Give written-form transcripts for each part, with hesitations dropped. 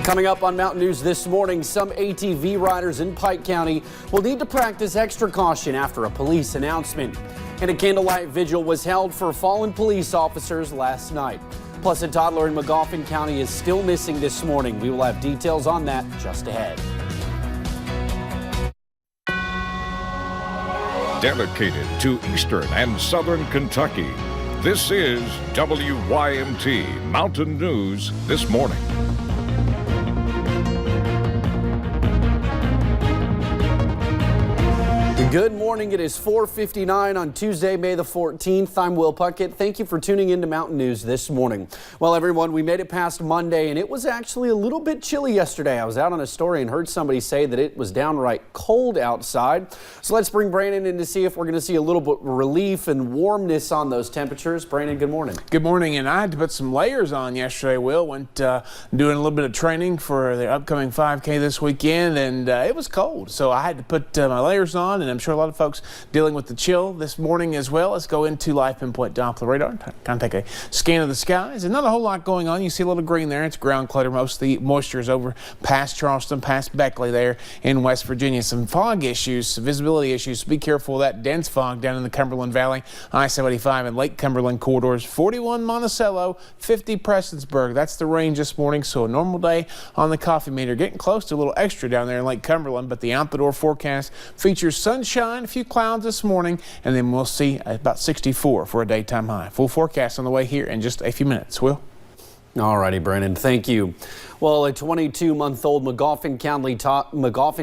Coming up on Mountain News this morning, some ATV riders in Pike County will need to practice extra caution after a police announcement. And a candlelight vigil was held for fallen police officers last night. Plus, a toddler in Magoffin County is still missing this morning. We will have details on that just ahead. Dedicated to Eastern and Southern Kentucky, this is WYMT Mountain News this morning. Good morning. It is 4:59 on Tuesday, May the 14th. I'm Will Puckett. Thank you for tuning in to Mountain News this morning. Well, everyone, we made it past Monday, and it was actually a little bit chilly yesterday. I was out on a story and heard somebody say that it was downright cold outside. So let's bring Brandon in to see if we're going to see a little bit of relief and warmness on those temperatures. Brandon, good morning. Good morning, and I had to put some layers on yesterday, Will. Went doing a little bit of training for the upcoming 5K this weekend, and it was cold. So I had to put my layers on, and I'm sure a lot of folks dealing with the chill this morning as well. Let's go into live pinpoint Doppler radar, kind of take a scan of the skies, and not a whole lot going on. You see a little green there. It's ground clutter. Most of the moisture is over past Charleston, past Beckley there in West Virginia. Some fog issues, some visibility issues. Be careful of that dense fog down in the Cumberland Valley, I-75 and Lake Cumberland corridors. 41 Monticello, 50 Prestonsburg. That's the range this morning. So a normal day on the coffee meter. Getting close to a little extra down there in Lake Cumberland, but the out-the-door forecast features sunshine, a few clouds this morning, and then we'll see about 64 for a daytime high. Full forecast on the way here in just a few minutes. Will? All righty, Brandon. Thank you. Well, a 22-month-old Magoffin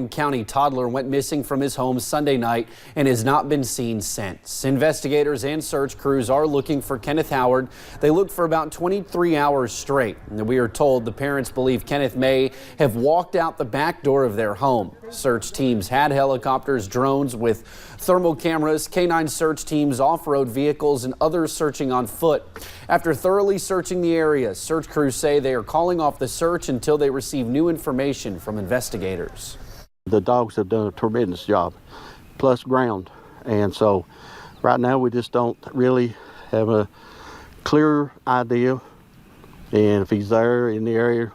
County toddler went missing from his home Sunday night and has not been seen since. Investigators and search crews are looking for Kenneth Howard. They looked for about 23 hours straight. And we are told the parents believe Kenneth may have walked out the back door of their home. Search teams had helicopters, drones with thermal cameras, canine search teams, off-road vehicles, and others searching on foot. After thoroughly searching the area, search crews say they are calling off the search until they receive new information from investigators. The dogs have done a tremendous job, plus ground. And so right now we just don't really have a clear idea. And if he's there in the area.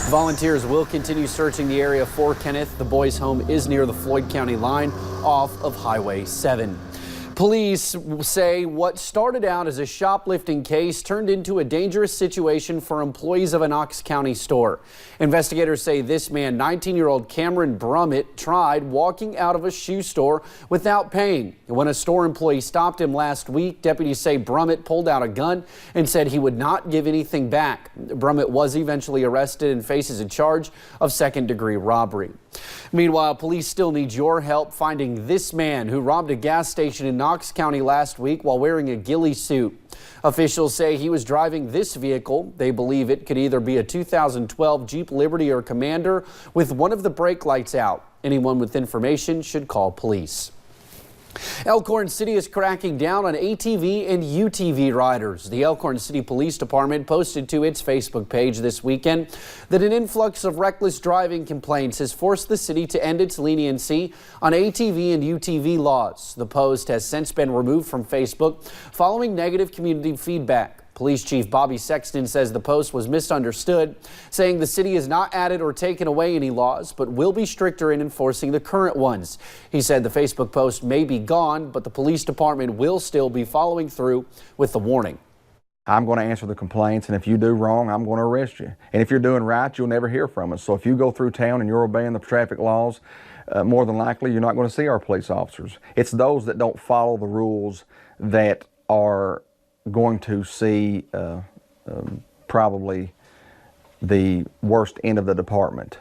Volunteers will continue searching the area for Kenneth. The boy's home is near the Floyd County line off of Highway 7. Police say what started out as a shoplifting case turned into a dangerous situation for employees of a Knox County store. Investigators say this man, 19-year-old Cameron Brummett, tried walking out of a shoe store without paying. When a store employee stopped him last week, deputies say Brummett pulled out a gun and said he would not give anything back. Brummett was eventually arrested and faces a charge of second-degree robbery. Meanwhile, police still need your help finding this man who robbed a gas station in Knox County last week while wearing a ghillie suit. Officials say he was driving this vehicle. They believe it could either be a 2012 Jeep Liberty or Commander with one of the brake lights out. Anyone with information should call police. Elkhorn City is cracking down on ATV and UTV riders. The Elkhorn City Police Department posted to its Facebook page this weekend that an influx of reckless driving complaints has forced the city to end its leniency on ATV and UTV laws. The post has since been removed from Facebook following negative community feedback. Police Chief Bobby Sexton says the post was misunderstood, saying the city has not added or taken away any laws, but will be stricter in enforcing the current ones. He said the Facebook post may be gone, but the police department will still be following through with the warning. I'm going to answer the complaints, and if you do wrong, I'm going to arrest you. And if you're doing right, you'll never hear from us. So if you go through town and you're obeying the traffic laws, more than likely you're not going to see our police officers. It's those that don't follow the rules that are going to see probably the worst end of the department.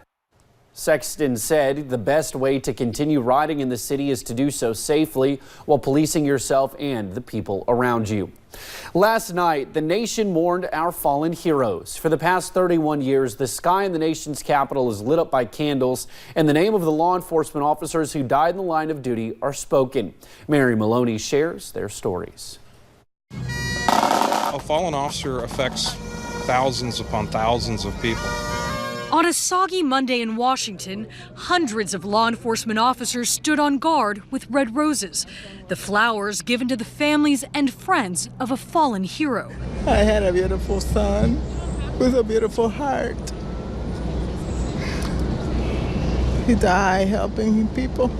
Sexton said the best way to continue riding in the city is to do so safely while policing yourself and the people around you. Last night, the nation mourned our fallen heroes. For the past 31 years, the sky in the nation's capital is lit up by candles, and the name of the law enforcement officers who died in the line of duty are spoken. Mary Maloney shares their stories. A fallen officer affects thousands upon thousands of people. On a soggy Monday in Washington, hundreds of law enforcement officers stood on guard with red roses, the flowers given to the families and friends of a fallen hero. I had a beautiful son with a beautiful heart. He died helping people.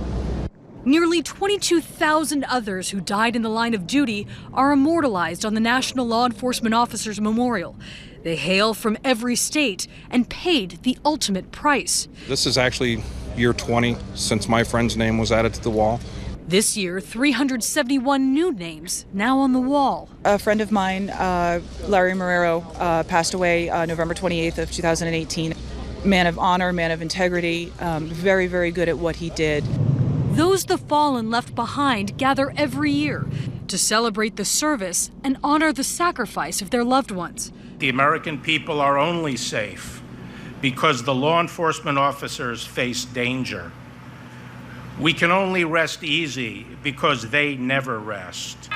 Nearly 22,000 others who died in the line of duty are immortalized on the National Law Enforcement Officers Memorial. They hail from every state and paid the ultimate price. This is actually year 20 since my friend's name was added to the wall. This year, 371 new names now on the wall. A friend of mine, Larry Marrero, passed away November 28th of 2018. Man of honor, man of integrity, very, very good at what he did. Those the fallen left behind gather every year to celebrate the service and honor the sacrifice of their loved ones. The American people are only safe because the law enforcement officers face danger. We can only rest easy because they never rest.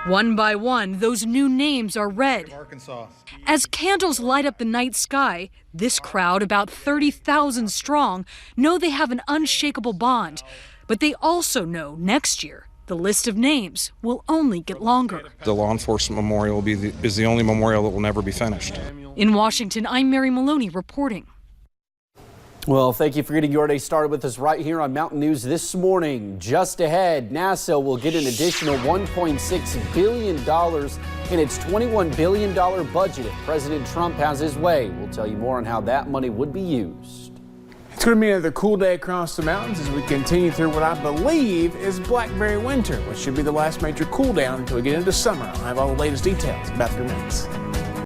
One by one, those new names are read. Arkansas. As candles light up the night sky, this crowd, about 30,000 strong, know they have an unshakable bond. But they also know next year, the list of names will only get longer. The law enforcement memorial is the only memorial that will never be finished. In Washington, I'm Mary Maloney reporting. Well, thank you for getting your day started with us right here on Mountain News this morning. Just ahead, NASA will get an additional $1.6 billion in its $21 billion budget if President Trump has his way. We'll tell you more on how that money would be used. It's going to be another cool day across the mountains as we continue through what I believe is Blackberry winter, which should be the last major cool down until we get into summer. I'll have all the latest details in about 3 minutes.